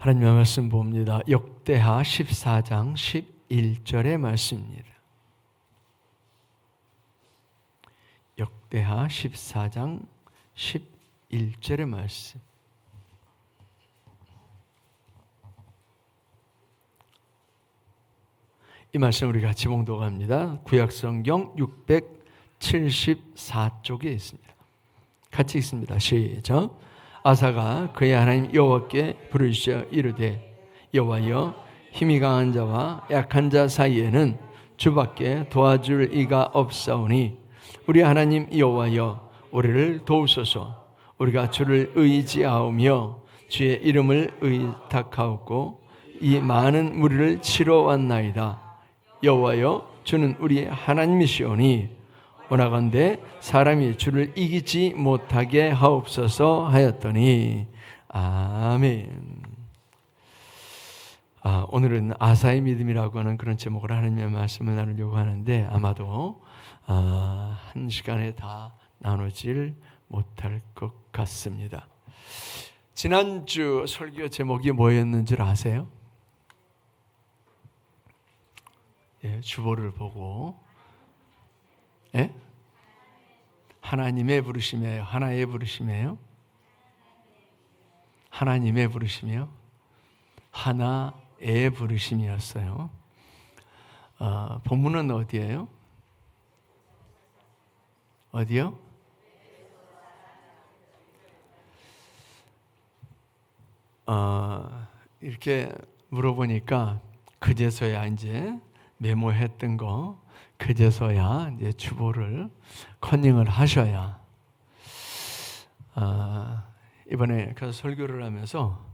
하나님의 말씀 봅니다. 역대하 14장 11절의 말씀입니다. 역대하 14장 11절의 말씀. 이 말씀 우리 같이 봉독합니다. 구약성경 674쪽에 있습니다. 같이 읽습니다. 시작. 아사가 그의 하나님 여호와께 부르짖어 이르되 여호와여, 힘이 강한 자와 약한 자 사이에는 주밖에 도와줄 이가 없사오니 우리 하나님 여호와여, 우리를 도우소서. 우리가 주를 의지하오며 주의 이름을 의탁하옵고 이 많은 무리를 치러 왔나이다. 여호와여, 주는 우리 하나님이시오니 원하건대 사람이 주를 이기지 못하게 하옵소서 하였더니 아멘. 오늘은 아사의 믿음이라고 하는 그런 제목으로 하나님의 말씀을 나누려고 하는데 아마도 한 시간에 다 나누질 못할 것 같습니다. 지난주 설교 제목이 뭐였는 줄 아세요? 주보를 보고 하나님의 부르심이에요. 하나의 부르심이에요. 하나님의 부르심이요. 하나의 부르심이었어요. 본문은 어디예요? 어디요? 이렇게 물어보니까 그제서야 이제 메모했던 거 그제서야 이제 주보를 컨닝을 하셔야 이번에 그 설교를 하면서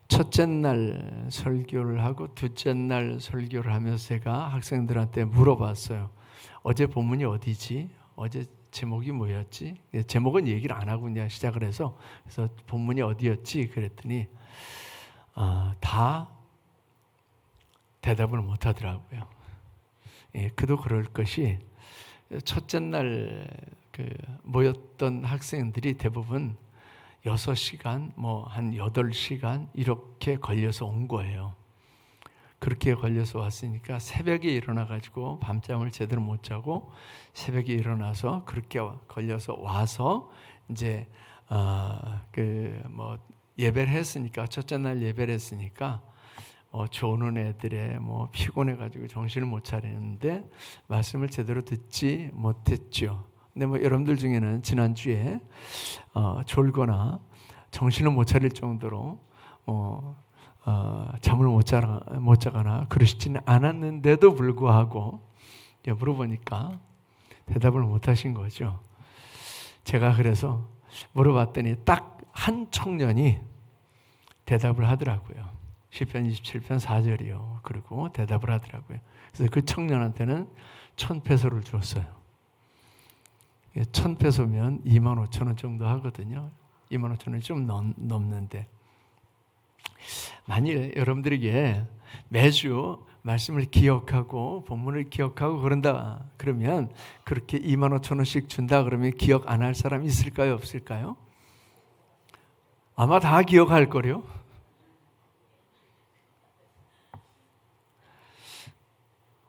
첫째 날 설교를 하고 둘째 날 설교를 하면서 제가 학생들한테 물어봤어요. 어제 본문이 어디지? 어제 제목이 뭐였지? 제목은 얘기를 안 하고 그냥 시작을 해서 그래서 본문이 어디였지? 그랬더니 다 대답을 못 하더라고요. 그도 그럴 것이 첫째 날 모였던 학생들이 대부분 6시간, 한 8시간 이렇게 걸려서 온 거예요. 그렇게 걸려서 왔으니까 새벽에 일어나가지고 밤잠을 제대로 못 자고 새벽에 일어나서 그렇게 걸려서 와서 이제 예배를 했으니까 첫째 날 예배를 했으니까 조는 애들의 피곤해가지고 정신을 못 차리는데 말씀을 제대로 듣지 못했죠. 근데 여러분들 중에는 지난주에 졸거나 정신을 못 차릴 정도로 잠을 못 자거나 그러시지는 않았는데도 불구하고 물어보니까 대답을 못 하신 거죠. 제가 그래서 물어봤더니 딱 한 청년이 대답을 하더라고요. 시편 27편 4절이요. 그리고 대답을 하더라고요. 그래서 그 청년한테는 1,000페소를 줬어요. 1,000페소면 25,000원 정도 하거든요. 25,000원이 좀 넘는데 만일 여러분들에게 매주 말씀을 기억하고 본문을 기억하고 그런다 그러면 그렇게 25,000원씩 준다 그러면 기억 안 할 사람 있을까요? 없을까요? 아마 다 기억할 거요.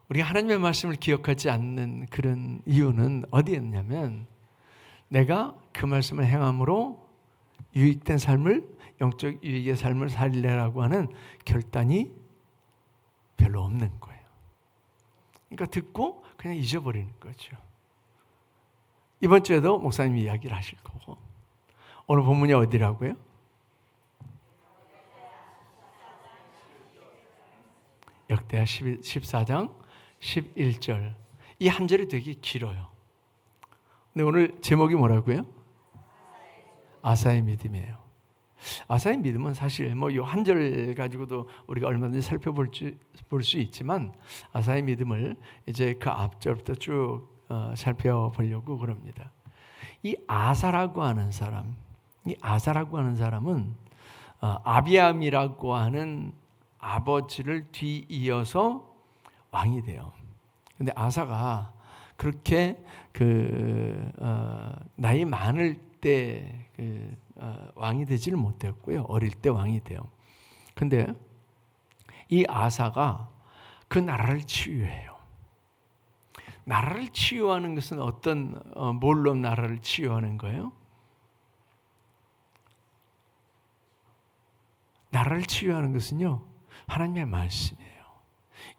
우리 하나님의 말씀을 기억하지 않는 그런 이유는 어디에 있냐면 내가 그 말씀을 행함으로 유익된 삶을, 영적 유익의 삶을 살리라고 하는 결단이 별로 없는 거예요. 그러니까 듣고 그냥 잊어버리는 거죠. 이번 주에도 목사님이 이야기를 하실 거고. 오늘 본문이 어디라고요? 역대하 14장 11절. 이 한 절이 되게 길어요. 근데 오늘 제목이 뭐라고요? 아사의 믿음이에요. 아사의 믿음은 사실 이 한 절 가지고도 우리가 얼마든지 살펴볼 수 있지만 아사의 믿음을 이제 그 앞절부터 쭉 살펴보려고 그럽니다. 이 아사라고 하는 사람은 아비암이라고 하는 아버지를 뒤이어서 왕이 돼요. 근데 아사가 그렇게 나이 많을 때 왕이 되지를 못했고요. 어릴 때 왕이 돼요. 근데 이 아사가 그 나라를 치유해요. 나라를 치유하는 것은 뭘로 나라를 치유하는 거예요? 나라를 치유하는 것은요, 하나님의 말씀이에요.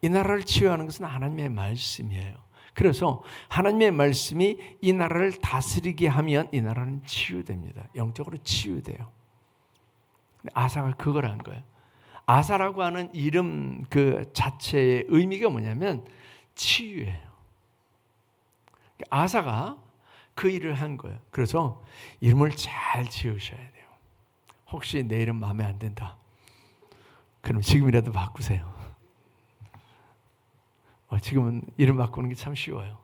이 나라를 치유하는 것은 하나님의 말씀이에요. 그래서 하나님의 말씀이 이 나라를 다스리게 하면 이 나라는 치유됩니다. 영적으로 치유돼요. 아사가 그걸 한 거예요. 아사라고 하는 이름 그 자체의 의미가 뭐냐면 치유예요. 아사가 그 일을 한 거예요. 그래서 이름을 잘 지으셔야 돼요. 혹시 내 이름 마음에 안 든다, 그럼 지금이라도 바꾸세요. 지금은 이름 바꾸는 게 참 쉬워요.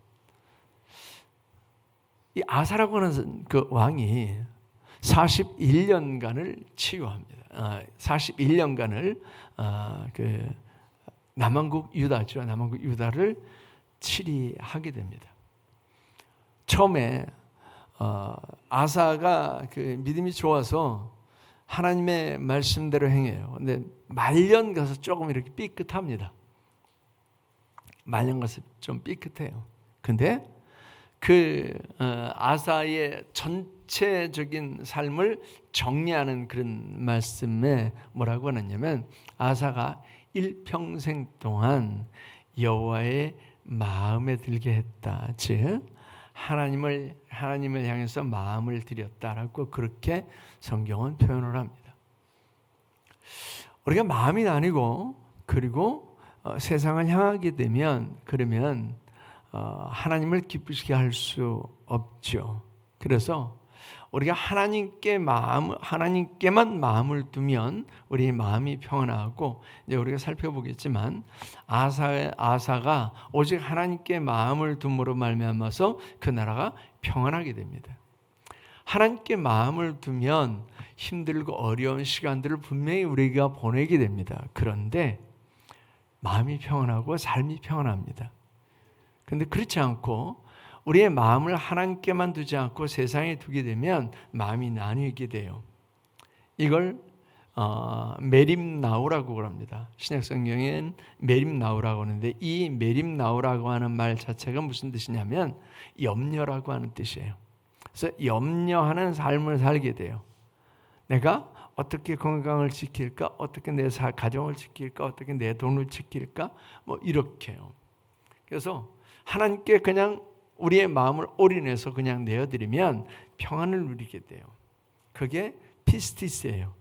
이 아사라고 하는 그 왕이 41년간을 치유합니다. 41년간을 그 남왕국 유다죠. 남왕국 유다를 치리하게 됩니다. 처음에 아사가 그 믿음이 좋아서 하나님의 말씀대로 행해요. 근데 말년 가서 조금 이렇게 삐끗합니다. 말년 가서 좀 삐끗해요. 근데 그 아사의 전체적인 삶을 정리하는 그런 말씀에 뭐라고 하느냐면, 아사가 일평생 동안 여호와의 마음에 들게 했다. 즉 하나님을 향해서 마음을 들였다라고 그렇게 성경은 표현을 합니다. 우리가 마음이 나뉘고 그리고 세상을 향하게 되면, 그러면 하나님을 기쁘시게 할 수 없죠. 그래서 우리가 하나님께만 마음을 두면 우리 마음이 평안하고, 이제 우리가 살펴보겠지만 아사가 오직 하나님께 마음을 둠으로 말미암아서 그 나라가 평안하게 됩니다. 하나님께 마음을 두면 힘들고 어려운 시간들을 분명히 우리가 보내게 됩니다. 그런데 마음이 평안하고 삶이 평안합니다. 그런데 그렇지 않고 우리의 마음을 하나님께만 두지 않고 세상에 두게 되면 마음이 나뉘게 돼요. 이걸 메림나우라고 합니다. 신약성경엔 메림나우라고 하는데, 이 메림나우라고 하는 말 자체가 무슨 뜻이냐면 염려라고 하는 뜻이에요. 그래서 염려하는 삶을 살게 돼요. 내가 어떻게 건강을 지킬까? 어떻게 내 가정을 지킬까? 어떻게 내 돈을 지킬까? 뭐 이렇게요. 그래서 하나님께 그냥 우리의 마음을 올인해서 그냥 내어드리면 평안을 누리게 돼요. 그게 피스티스예요.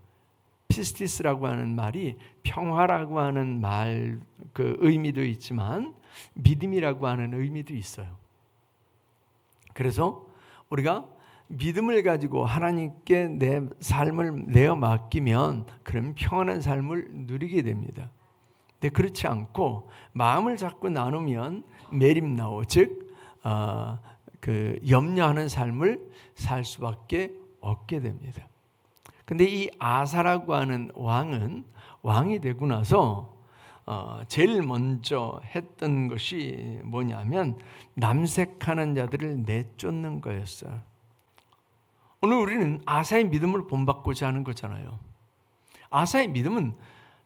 피스티스라고 하는 말이 평화라고 하는 말 그 의미도 있지만 믿음이라고 하는 의미도 있어요. 그래서 우리가 믿음을 가지고 하나님께 내 삶을 내어 맡기면 그럼 평안한 삶을 누리게 됩니다. 근데 그렇지 않고 마음을 자꾸 나누면 메림나오, 즉 그 염려하는 삶을 살 수밖에 없게 됩니다. 근데 이 아사라고 하는 왕이 되고 나서 제일 먼저 했던 것이 뭐냐면 남색하는 자들을 내쫓는 거였어요. 오늘 우리는 아사의 믿음을 본받고자 하는 거잖아요. 아사의 믿음은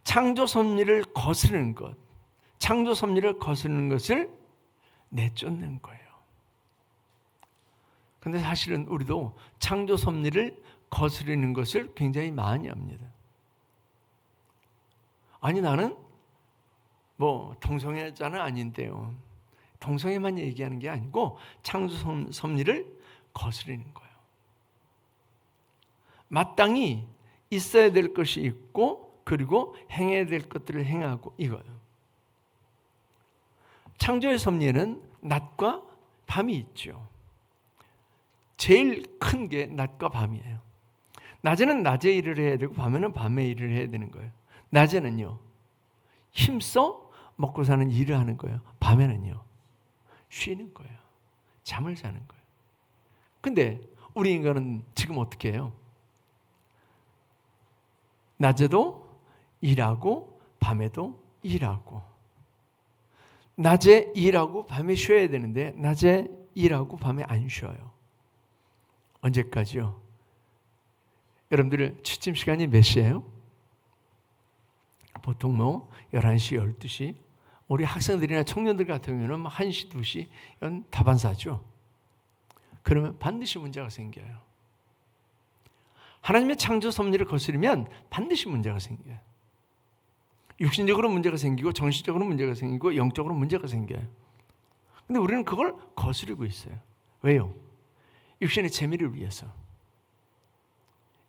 창조 섭리를 거스르는 것, 창조 섭리를 거스르는 것을 내쫓는 거예요. 근데 사실은 우리도 창조 섭리를 거스르는 것을 굉장히 많이 합니다. 아니, 나는 뭐 동성애자는 아닌데요. 동성애만 얘기하는 게 아니고 창조 섭리를 거스르는 거예요. 마땅히 있어야 될 것이 있고 그리고 행해야 될 것들을 행하고 이거예요. 창조의 섭리에는 낮과 밤이 있죠. 제일 큰 게 낮과 밤이에요. 낮에는 낮에 일을 해야 되고 밤에는 밤에 일을 해야 되는 거예요. 낮에는요, 힘써 먹고 사는 일을 하는 거예요. 밤에는요, 쉬는 거예요. 잠을 자는 거예요. 근데 우리 인간은 지금 어떻게 해요? 낮에도 일하고 밤에도 일하고, 낮에 일하고 밤에 쉬어야 되는데 낮에 일하고 밤에 안 쉬어요. 언제까지요? 여러분들 취침 시간이 몇 시예요? 보통 11시, 12시, 우리 학생들이나 청년들 같은 경우는 1시, 2시 이건 다반사죠. 그러면 반드시 문제가 생겨요. 하나님의 창조 섭리를 거스르면 반드시 문제가 생겨요. 육신적으로 문제가 생기고 정신적으로 문제가 생기고 영적으로 문제가 생겨요. 근데 우리는 그걸 거스르고 있어요. 왜요? 육신의 재미를 위해서.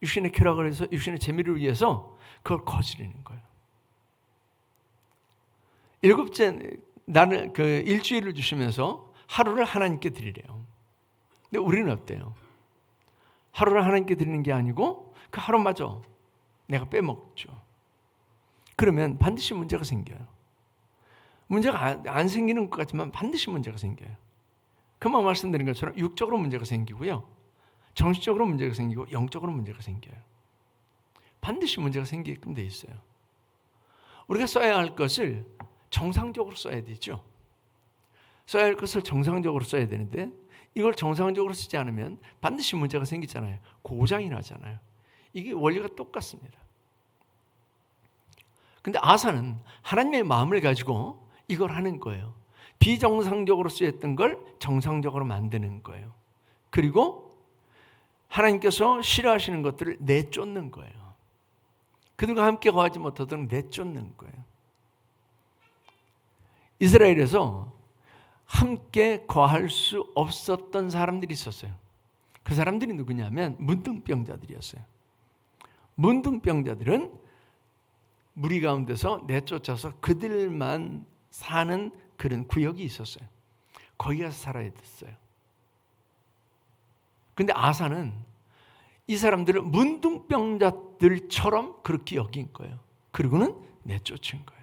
육신의 쾌락을 해서 육신의 재미를 위해서 그걸 거스르는 거예요. 7째 나는 그 일주일을 주시면서 하루를 하나님께 드리래요. 근데 우리는 어때요? 하루를 하나님께 드리는 게 아니고 그 하루마저 내가 빼먹죠. 그러면 반드시 문제가 생겨요. 문제가 안 생기는 것 같지만 반드시 문제가 생겨요. 금방 말씀드린 것처럼 육적으로 문제가 생기고요. 정신적으로 문제가 생기고 영적으로 문제가 생겨요. 반드시 문제가 생기게끔 돼 있어요. 우리가 써야 할 것을 정상적으로 써야 되죠. 써야 할 것을 정상적으로 써야 되는데 이걸 정상적으로 쓰지 않으면 반드시 문제가 생기잖아요. 고장이 나잖아요. 이게 원리가 똑같습니다. 근데 아사는 하나님의 마음을 가지고 이걸 하는 거예요. 비정상적으로 쓰였던 걸 정상적으로 만드는 거예요. 그리고 하나님께서 싫어하시는 것들을 내쫓는 거예요. 그들과 함께 거하지 못하도록 내쫓는 거예요. 이스라엘에서 함께 거할 수 없었던 사람들이 있었어요. 그 사람들이 누구냐면 문둥병자들이었어요. 문둥병자들은 무리 가운데서 내쫓아서 그들만 사는 그런 구역이 있었어요. 거기 가서 살아야 됐어요. 근데 아사는 이 사람들을 문둥병자들처럼 그렇게 여긴 거예요. 그리고는 내쫓은 거예요.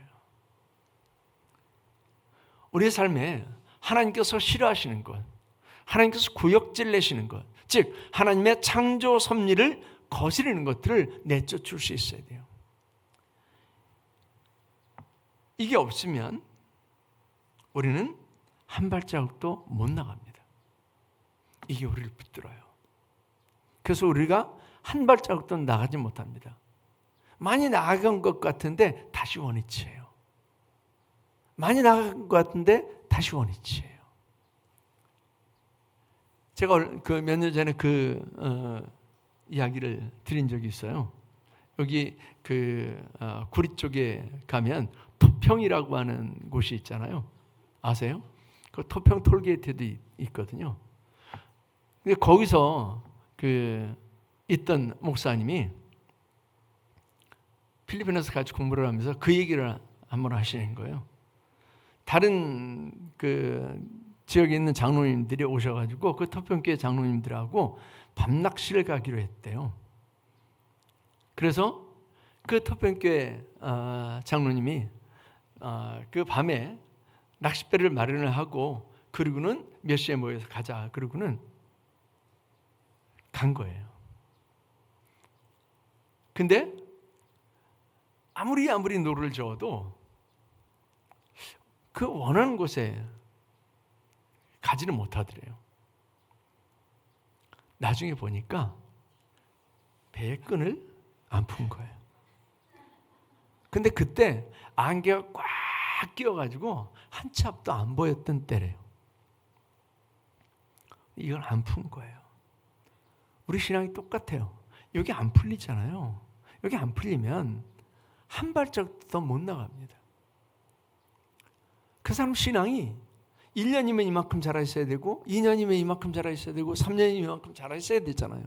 우리의 삶에 하나님께서 싫어하시는 것, 하나님께서 구역질 내시는 것, 즉 하나님의 창조 섭리를 거스르는 것들을 내쫓을 수 있어야 돼요. 이게 없으면 우리는 한 발자국도 못 나갑니다. 이게 우리를 붙들어요. 그래서 우리가 한 발자국도 나가지 못합니다. 많이 나간 것 같은데 다시 원위치예요. 많이 나간 것 같은데 다시 원위치예요. 제가 그 몇 년 전에 이야기를 드린 적이 있어요. 여기 구리 쪽에 가면 토평이라고 하는 곳이 있잖아요. 아세요? 그 토평 톨게이트도 있거든요. 근데 거기서 있던 목사님이 필리핀에서 같이 공부를 하면서 그 얘기를 한번 하시는 거예요. 다른 지역에 있는 장로님들이 오셔가지고 그 토평교회 장로님들하고 밤낚시를 가기로 했대요. 그래서 그 토평교회 장로님이 그 밤에 낚싯배를 마련을 하고 그리고는 몇 시에 모여서 가자. 그러고는 간 거예요. 근데 아무리 노를 저어도 그 원하는 곳에 가지는 못하더래요. 나중에 보니까 배의 끈을 안 푼 거예요. 근데 그때 안개가 꽉 끼어가지고 한 치 앞도 안 보였던 때래요. 이걸 안 푼 거예요. 우리 신앙이 똑같아요. 여기 안 풀리잖아요. 여기 안 풀리면 한 발짝도 더 못 나갑니다. 그 사람 신앙이 1년이면 이만큼 자라 있어야 되고 2년이면 이만큼 자라 있어야 되고 3년이면 이만큼 자라 있어야 되잖아요.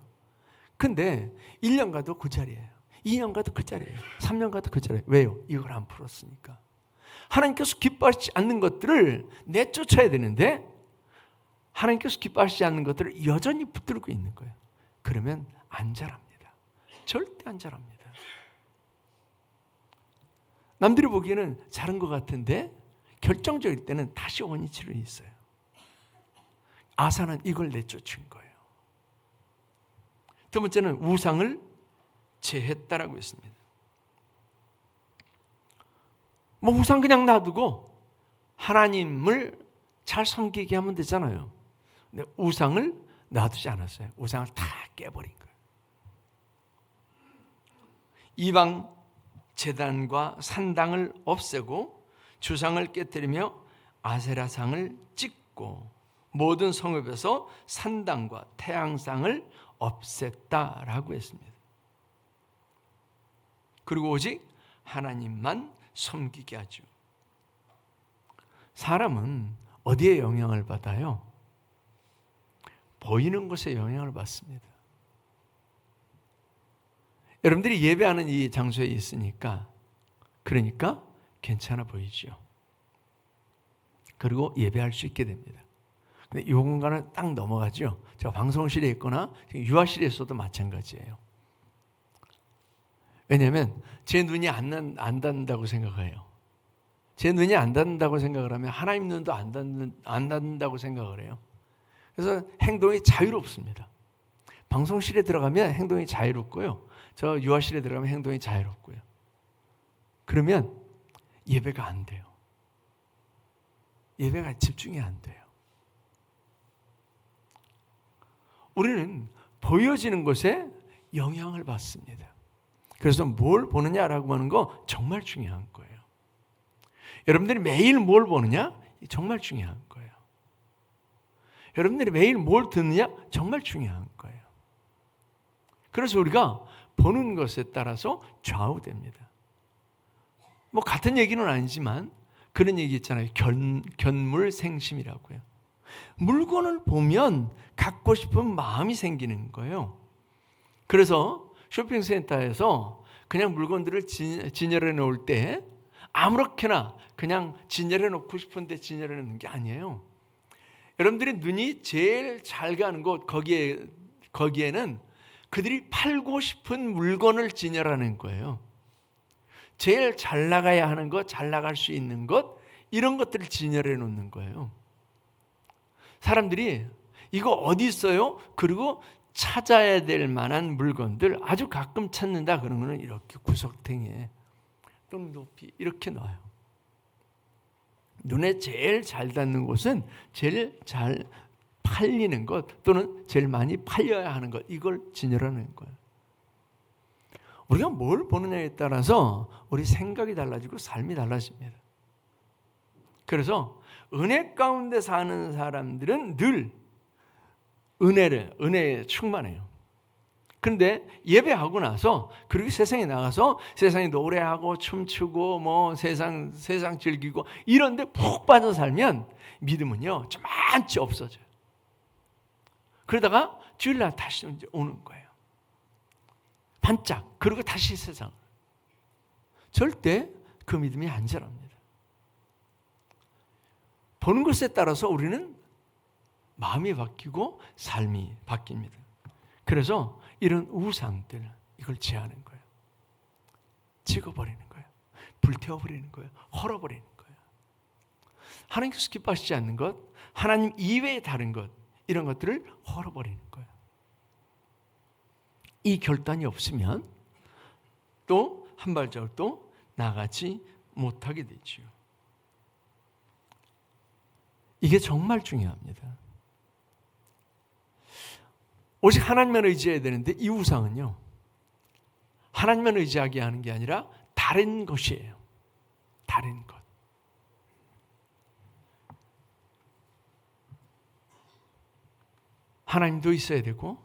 근데 1년 가도 그 자리예요. 2년 가도 그 자리예요. 3년 가도 그 자리예요. 왜요? 이걸 안 풀었으니까. 하나님께서 기뻐하시지 않는 것들을 내쫓아야 되는데 하나님께서 기뻐하시지 않는 것들을 여전히 붙들고 있는 거예요. 그러면 안 자랍니다. 절대 안 자랍니다. 남들이 보기에는 자른 것 같은데 결정적일 때는 다시 원위치로 있어요. 아사는 이걸 내쫓은 거예요. 두 번째는 우상을 제했다라고 했습니다. 우상 그냥 놔두고 하나님을 잘 섬기게 하면 되잖아요. 근데 우상을 놔두지 않았어요. 우상을 다 깨버린 거예요. 이방 제단과 산당을 없애고 주상을 깨뜨리며 아세라상을 찍고 모든 성읍에서 산당과 태양상을 없앴다라고 했습니다. 그리고 오직 하나님만 섬기게 하죠. 사람은 어디에 영향을 받아요? 보이는 것에 영향을 받습니다. 여러분들이 예배하는 이 장소에 있으니까, 그러니까 괜찮아 보이죠. 그리고 예배할 수 있게 됩니다. 근데 이 공간을 딱 넘어가죠. 제가 방송실에 있거나 유아실에 있어도 마찬가지예요. 왜냐하면 제 눈이 안 닿는다고 생각해요. 제 눈이 안 닿는다고 생각을 하면 하나님 눈도 안 닿는다고 생각을 해요. 그래서 행동이 자유롭습니다. 방송실에 들어가면 행동이 자유롭고요. 저 유아실에 들어가면 행동이 자유롭고요. 그러면 예배가 안 돼요. 예배가 집중이 안 돼요. 우리는 보여지는 것에 영향을 받습니다. 그래서 뭘 보느냐라고 하는 거 정말 중요한 거예요. 여러분들이 매일 뭘 보느냐? 정말 중요한 거예요. 여러분들이 매일 뭘 듣느냐? 정말 중요한 거예요. 그래서 우리가 보는 것에 따라서 좌우됩니다. 뭐 같은 얘기는 아니지만 그런 얘기 있잖아요. 견물생심이라고요. 물건을 보면 갖고 싶은 마음이 생기는 거예요. 그래서 쇼핑센터에서 그냥 물건들을 진열해 놓을 때 아무렇게나 그냥 진열해 놓고 싶은데 진열해 놓는 게 아니에요. 여러분들이 눈이 제일 잘 가는 곳, 거기에는 그들이 팔고 싶은 물건을 진열하는 거예요. 제일 잘 나가야 하는 것, 잘 나갈 수 있는 것, 이런 것들을 진열해 놓는 거예요. 사람들이 이거 어디 있어요? 그리고 찾아야 될 만한 물건들, 아주 가끔 찾는다 그런 거는 이렇게 구석탱이에 또는 높이 이렇게 놔요. 눈에 제일 잘 닿는 곳은 제일 잘 팔리는 것 또는 제일 많이 팔려야 하는 것, 이걸 진열하는 거예요. 우리가 뭘 보느냐에 따라서 우리 생각이 달라지고 삶이 달라집니다. 그래서 은혜 가운데 사는 사람들은 늘 은혜에 충만해요. 그런데 예배하고 나서 그리고 세상에 나가서 세상에 노래하고 춤추고 뭐 세상 즐기고 이런데 푹 빠져 살면 믿음은요 저만치 없어져요. 그러다가 주일날 다시 이제 오는 거예요. 반짝. 그리고 다시 세상. 절대 그 믿음이 안 자랍니다. 보는 것에 따라서 우리는 마음이 바뀌고 삶이 바뀝니다. 그래서 이런 우상들, 이걸 제하는 거예요. 찍어버리는 거예요. 불태워버리는 거예요. 헐어버리는 거예요. 하나님께서 기뻐하시지 않는 것, 하나님 이외의 다른 것, 이런 것들을 헐어버리는 거예요. 이 결단이 없으면 또 한 발자국도 나가지 못하게 되죠. 이게 정말 중요합니다. 오직 하나님만 의지해야 되는데 이 우상은요, 하나님만 의지하게 하는 게 아니라 다른 것이에요. 다른 것. 하나님도 있어야 되고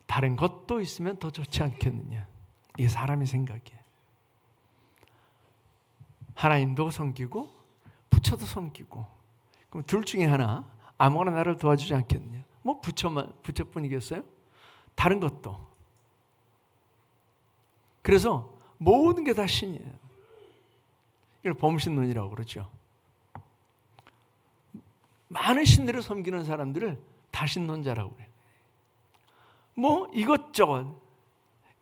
다른 것도 있으면 더 좋지 않겠느냐. 이게 사람의 생각이에요. 하나님도 섬기고 부처도 섬기고, 그럼 둘 중에 하나 아무거나 나를 도와주지 않겠느냐. 뭐 부처뿐이겠어요? 다른 것도. 그래서 모든 게 다 신이에요. 이걸 범신론이라고 그러죠. 많은 신들을 섬기는 사람들을 다신론자라고 그래요. 뭐 이것저것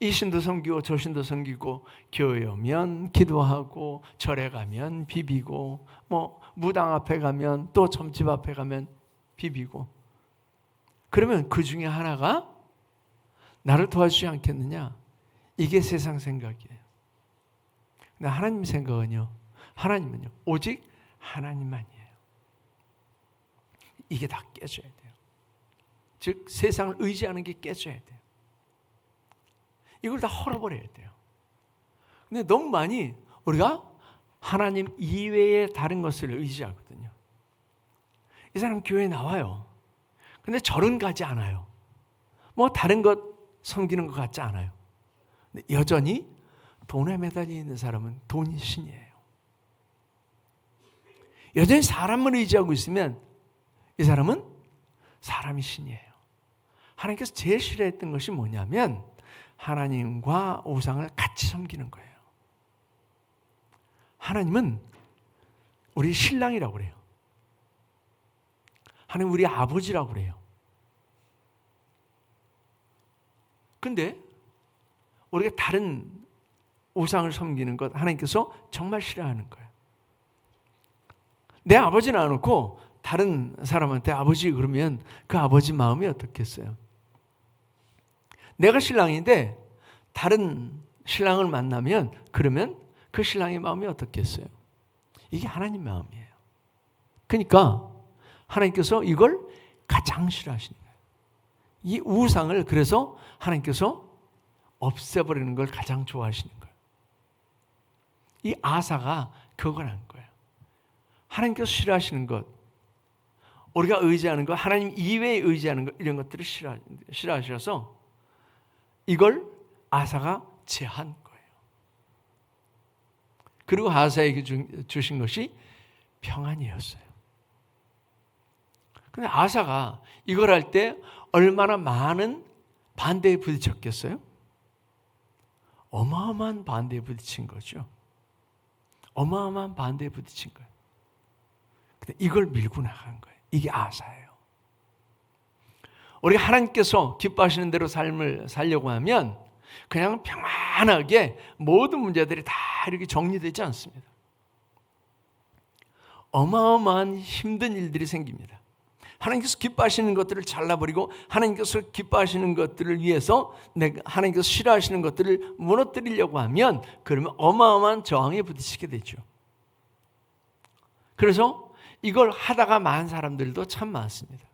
이 신도 섬기고 저 신도 섬기고, 교회 오면 기도하고 절에 가면 비비고, 뭐 무당 앞에 가면 또 점집 앞에 가면 비비고, 그러면 그 중에 하나가 나를 도와주지 않겠느냐. 이게 세상 생각이에요. 근데 하나님 생각은요, 하나님은요 오직 하나님만이에요. 이게 다 깨져야 돼요. 즉 세상을 의지하는 게 깨져야 돼요. 이걸 다 헐어버려야 돼요. 근데 너무 많이 우리가 하나님 이외의 다른 것을 의지하거든요. 이 사람 교회에 나와요. 근데 절은 가지 않아요. 뭐 다른 것 섬기는 것 같지 않아요. 근데 여전히 돈에 매달려 있는 사람은 돈이 신이에요. 여전히 사람을 의지하고 있으면 이 사람은 사람이 신이에요. 하나님께서 제일 싫어했던 것이 뭐냐면 하나님과 우상을 같이 섬기는 거예요. 하나님은 우리 신랑이라고 그래요. 하나님 우리 아버지라고 그래요. 근데 우리가 다른 우상을 섬기는 것 하나님께서 정말 싫어하는 거예요. 내 아버지는 안 놓고 다른 사람한테 아버지 그러면 그 아버지 마음이 어떻겠어요? 내가 신랑인데 다른 신랑을 만나면 그러면 그 신랑의 마음이 어떻겠어요? 이게 하나님 마음이에요. 그러니까 하나님께서 이걸 가장 싫어하시는 거예요. 이 우상을 그래서 하나님께서 없애버리는 걸 가장 좋아하시는 거예요. 이 아사가 그걸 한 거예요. 하나님께서 싫어하시는 것, 우리가 의지하는 것, 하나님 이외에 의지하는 것, 이런 것들을 싫어하셔서 이걸 아사가 제한 거예요. 그리고 아사에게 주신 것이 평안이었어요. 근데 아사가 이걸 할 때 얼마나 많은 반대에 부딪혔겠어요? 어마어마한 반대에 부딪힌 거죠. 어마어마한 반대에 부딪힌 거예요. 근데 이걸 밀고 나간 거예요. 이게 아사예요. 우리가 하나님께서 기뻐하시는 대로 삶을 살려고 하면 그냥 평안하게 모든 문제들이 다 이렇게 정리되지 않습니다. 어마어마한 힘든 일들이 생깁니다. 하나님께서 기뻐하시는 것들을 잘라버리고 하나님께서 기뻐하시는 것들을 위해서 하나님께서 싫어하시는 것들을 무너뜨리려고 하면 그러면 어마어마한 저항에 부딪히게 되죠. 그래서 이걸 하다가 만 사람들도 참 많습니다.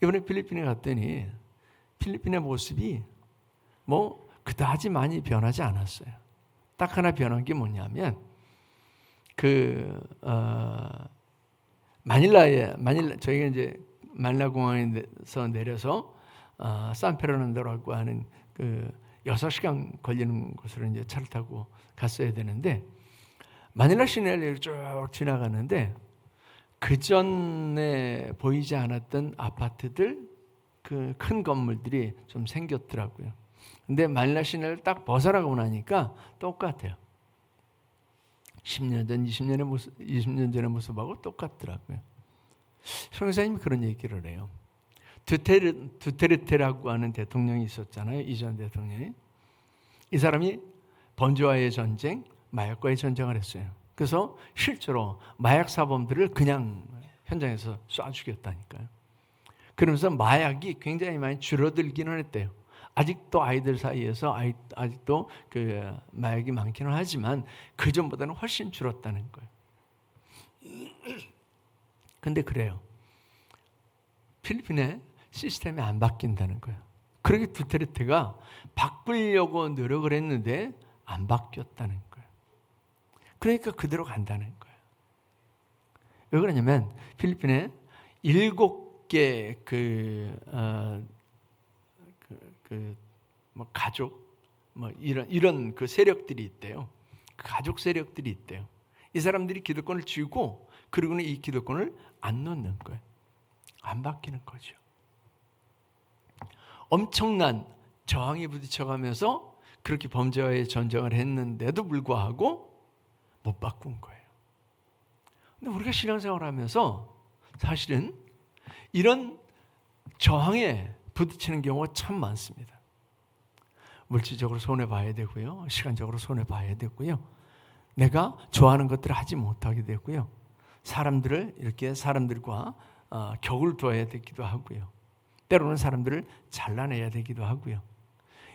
이번에 필리핀에 갔더니 필리핀의 모습이 뭐 그다지 많이 변하지 않았어요. 딱 하나 변한 게 뭐냐면 저희가 이제 마닐라 공항에서 내려서 산페르난도라고 하는 그 6시간 걸리는 곳으로 이제 차를 타고 갔어야 되는데 마닐라 시내를 쭉 지나가는데 그 전에 보이지 않았던 아파트들, 그 큰 건물들이 좀 생겼더라고요. 근데 마닐라 시내를 딱 벗어나고 나니까 똑같아요. 10년 전, 20년 전의 모습하고 똑같더라고요. 성교사님이 그런 얘기를 해요. 두테르테라고 하는 대통령이 있었잖아요. 이전 대통령이. 이 사람이 번주와의 전쟁, 마약과의 전쟁을 했어요. 그래서 실제로 마약 사범들을 그냥 현장에서 쏴 죽였다니까요. 그러면서 마약이 굉장히 많이 줄어들기는 했대요. 아직도 아이들 사이에서 아직도 그 마약이 많기는 하지만 그 전보다는 훨씬 줄었다는 거예요. 근데 그래요. 필리핀의 시스템이 안 바뀐다는 거예요. 그렇게 두테르테가 바꾸려고 노력을 했는데 안 바뀌었다는 거예요. 그러니까 그대로 간다는 거예요. 왜 그러냐면 필리핀에 7개 뭐 가족 뭐 이런 그 세력들이 있대요. 그 가족 세력들이 있대요. 이 사람들이 기득권을 쥐고 그리고는 이 기득권을 안 놓는 거예요. 안 바뀌는 거죠. 엄청난 저항에 부딪혀가면서 그렇게 범죄와의 전쟁을 했는데도 불구하고 못 바꾼 거예요. 근데 우리가 신앙생활을 하면서 사실은 이런 저항에 부딪히는 경우가 참 많습니다. 물질적으로 손해봐야 되고요. 시간적으로 손해봐야 되고요. 내가 좋아하는 것들을 하지 못하게 되고요. 사람들과 격을 둬야 되기도 하고요. 때로는 사람들을 잘라내야 되기도 하고요.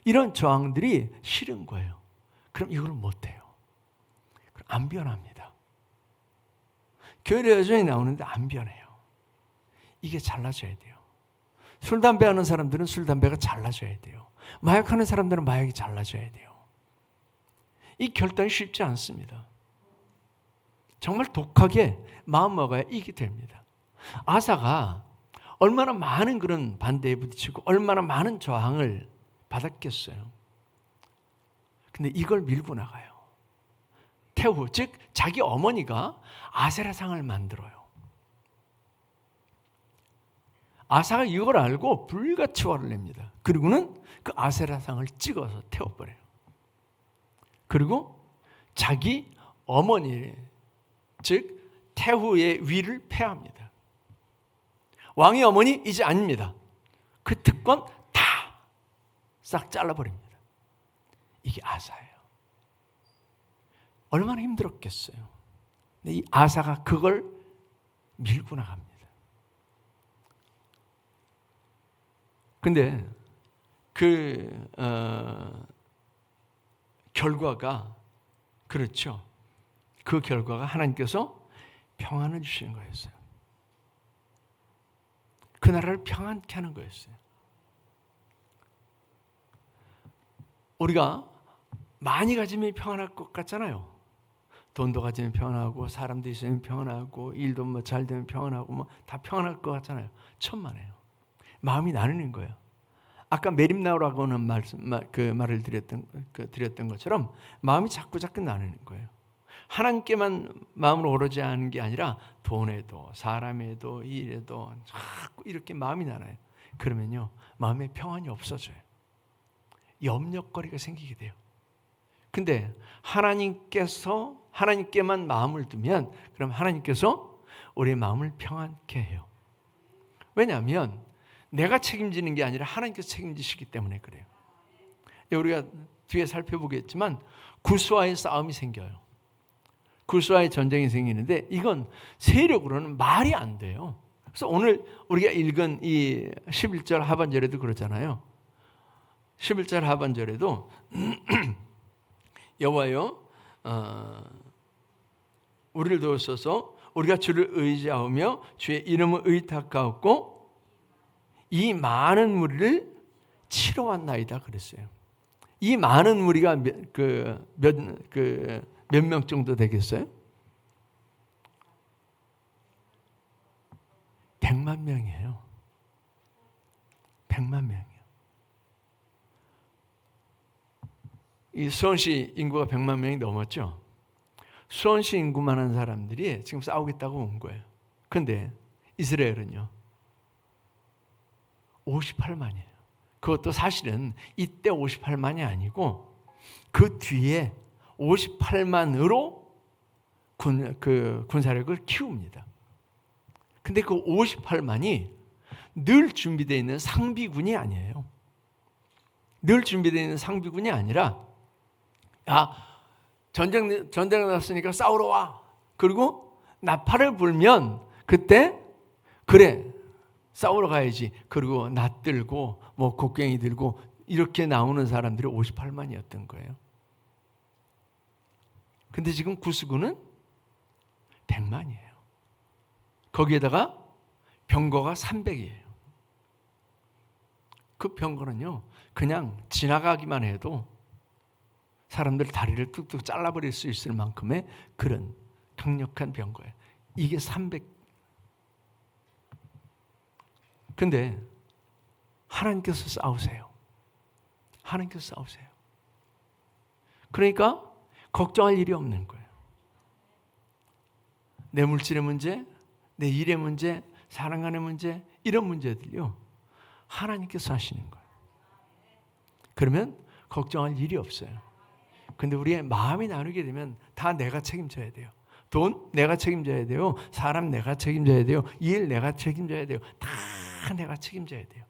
이런 저항들이 싫은 거예요. 그럼 이걸 못해요. 안 변합니다. 교회에 여전히 나오는데 안 변해요. 이게 잘라져야 돼요. 술, 담배 하는 사람들은 술, 담배가 잘라져야 돼요. 마약하는 사람들은 마약이 잘라져야 돼요. 이 결단이 쉽지 않습니다. 정말 독하게 마음먹어야 이게 됩니다. 아사가 얼마나 많은 그런 반대에 부딪히고 얼마나 많은 저항을 받았겠어요. 근데 이걸 밀고 나가요. 태후, 즉 자기 어머니가 아세라상을 만들어요. 아사가 이걸 알고 불같이 화를 냅니다. 그리고는 그 아세라상을 찍어서 태워버려요. 그리고 자기 어머니, 즉 태후의 위를 폐합니다. 왕의 어머니 이제 아닙니다. 그 특권 다 싹 잘라버립니다. 이게 아사예요. 얼마나 힘들었겠어요. 근데 이 아사가 그걸 밀고 나갑니다. 근데 그 결과가 그렇죠. 그 결과가 하나님께서 평안을 주시는 거였어요. 그 나라를 평안케 하는 거였어요. 우리가 많이 가지면 평안할 것 같잖아요. 돈도 가지면 평안하고 사람도 있으면 평안하고 일도 뭐 잘 되면 평안하고 뭐 다 평안할 것 같잖아요. 천만에요. 마음이 나누는 거예요. 아까 메림나오라고 하는 말을 드렸던 것처럼 마음이 자꾸 나누는 거예요. 하나님께만 마음으로 오르지 않은 게 아니라 돈에도 사람에도 일에도 자꾸 이렇게 마음이 나눠요. 그러면요 마음에 평안이 없어져요. 염려거리가 생기게 돼요. 근데 하나님께만 마음을 두면 그럼 하나님께서 우리의 마음을 평안케 해요. 왜냐하면 내가 책임지는 게 아니라 하나님께서 책임지시기 때문에 그래요. 우리가 뒤에 살펴보겠지만 구스와의 싸움이 생겨요. 구스와의 전쟁이 생기는데 이건 세력으로는 말이 안 돼요. 그래서 오늘 우리가 읽은 이 11절 하반절에도 그렇잖아요. 11절 하반절에도 여호와여 우리를 도우소서 우리가 주를 의지하며 주의 이름을 의탁하옵고 이 많은 무리를 치러 왔나이다 그랬어요. 이 많은 무리가 몇 명 정도 되겠어요? 100만 명이에요. 100만 명이에요. 이 수원시 인구가 100만 명이 넘었죠. 수원시 인구만한 사람들이 지금 싸우겠다고 온 거예요. 그런데 이스라엘은요 58만이에요. 그것도 사실은 이때 58만이 아니고 그 뒤에 58만으로 군사력을 키웁니다. 근데 그 58만이 늘 준비되어 있는 상비군이 아니에요. 늘 준비되어 있는 상비군이 아니라 전쟁 났으니까 싸우러 와. 그리고 나팔을 불면 그때 그래 싸우러 가야지. 그리고 낫 들고 뭐 곡괭이 들고 이렇게 나오는 사람들이 58만이었던 거예요. 근데 지금 구스군은 100만이에요. 거기에다가 병거가 300이에요. 그 병거는요 그냥 지나가기만 해도 사람들 다리를 뚝뚝 잘라버릴 수 있을 만큼의 그런 강력한 병거예요. 이게 300. 근데 하나님께서 싸우세요. 하나님께서 싸우세요. 그러니까 걱정할 일이 없는 거예요. 내 물질의 문제, 내 일의 문제, 사람 간의 문제, 이런 문제들요 하나님께서 하시는 거예요. 그러면 걱정할 일이 없어요. 근데 우리의 마음이 나누게 되면 다 내가 책임져야 돼요. 돈 내가 책임져야 돼요. 사람 내가 책임져야 돼요. 일 내가 책임져야 돼요. 다 내가 책임져야 돼요.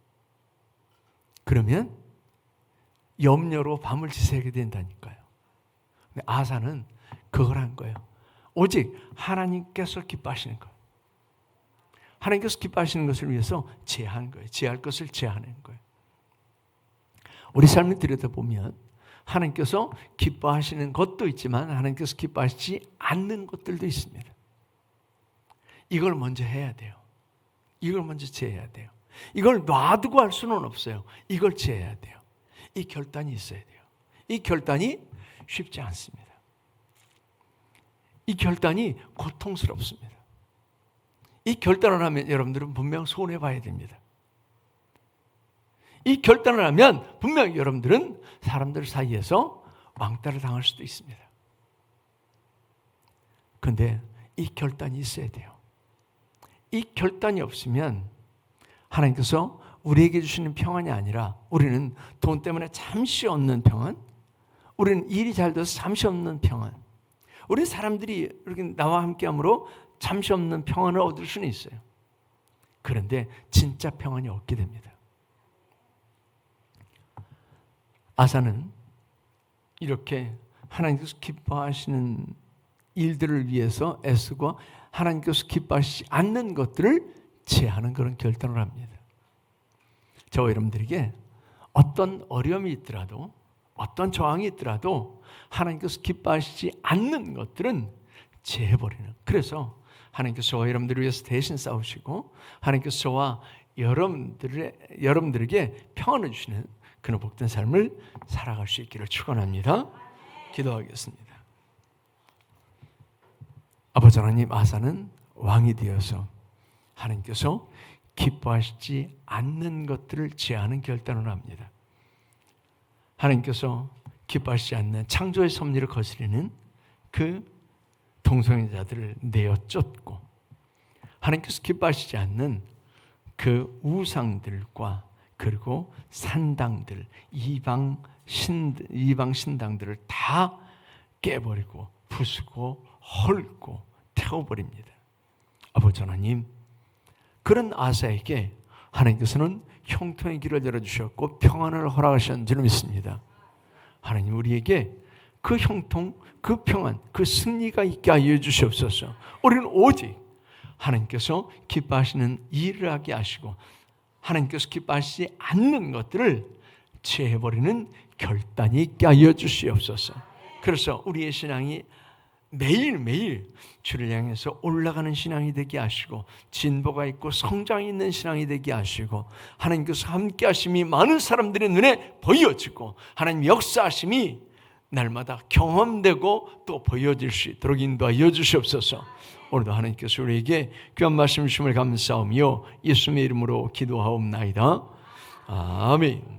그러면 염려로 밤을 지새게 된다니까요. 근데 아사는 그걸 한 거예요. 오직 하나님께서 기뻐하시는 거예요. 하나님께서 기뻐하시는 것을 위해서 제한 거예요. 제할 것을 제하는 거예요. 우리 삶을 들여다보면 하나님께서 기뻐하시는 것도 있지만 하나님께서 기뻐하시지 않는 것들도 있습니다. 이걸 먼저 해야 돼요. 이걸 먼저 제해야 돼요. 이걸 놔두고 할 수는 없어요. 이걸 제해야 돼요. 이 결단이 있어야 돼요. 이 결단이 쉽지 않습니다. 이 결단이 고통스럽습니다. 이 결단을 하면 여러분들은 분명 손해봐야 됩니다. 이 결단을 하면 분명 여러분들은 사람들 사이에서 왕따를 당할 수도 있습니다. 그런데 이 결단이 있어야 돼요. 이 결단이 없으면 하나님께서 우리에게 주시는 평안이 아니라 우리는 돈 때문에 잠시 얻는 평안, 우리는 일이 잘 돼서 잠시 얻는 평안, 우리 사람들이 이렇게 나와 함께함으로 잠시 없는 평안을 얻을 수는 있어요. 그런데 진짜 평안이 없게 됩니다. 아사는 이렇게 하나님께서 기뻐하시는 일들을 위해서 애쓰고 하나님께서 기뻐하시지 않는 것들을 제하는 그런 결단을 합니다. 저와 여러분들에게 어떤 어려움이 있더라도 어떤 저항이 있더라도 하나님께서 기뻐하시지 않는 것들은 제해버리는, 그래서 하나님께서 저와 여러분들을 위해서 대신 싸우시고 하나님께서 저와 여러분들에게 평안을 주시는 그런 복된 삶을 살아갈 수 있기를 축원합니다. 기도하겠습니다. 아버지 하나님, 아사는 왕이 되어서 하나님께서 기뻐하시지 않는 것들을 제하는 결단을 합니다. 하나님께서 기뻐하시지 않는 창조의 섭리를 거스리는 그 동성애자들을 내어 쫓고 하나님께서 기뻐하시지 않는 그 우상들과 그리고 산당들, 이방 신당들을 다 깨버리고 부수고 헐고 태워버립니다. 아버지 하나님, 그런 아사에게 하나님께서는 형통의 길을 열어주셨고 평안을 허락하셨는 줄 믿습니다. 하나님, 우리에게 그 형통, 그 평안, 그 승리가 있게 하여 주시옵소서. 우리는 오직 하나님께서 기뻐하시는 일을 하게 하시고 하나님께서 기뻐하시지 않는 것들을 제해버리는 결단이 있게 하여 주시옵소서. 그래서 우리의 신앙이 매일매일 주를 향해서 올라가는 신앙이 되게 하시고 진보가 있고 성장이 있는 신앙이 되게 하시고 하나님께서 함께 하심이 많은 사람들의 눈에 보여지고 하나님 역사하심이 날마다 경험되고 또 보여질 수 있도록 인도하여 주시옵소서. 오늘도 하나님께서 우리에게 귀한 말씀 주심을 감사하며 예수님의 이름으로 기도하옵나이다. 아멘.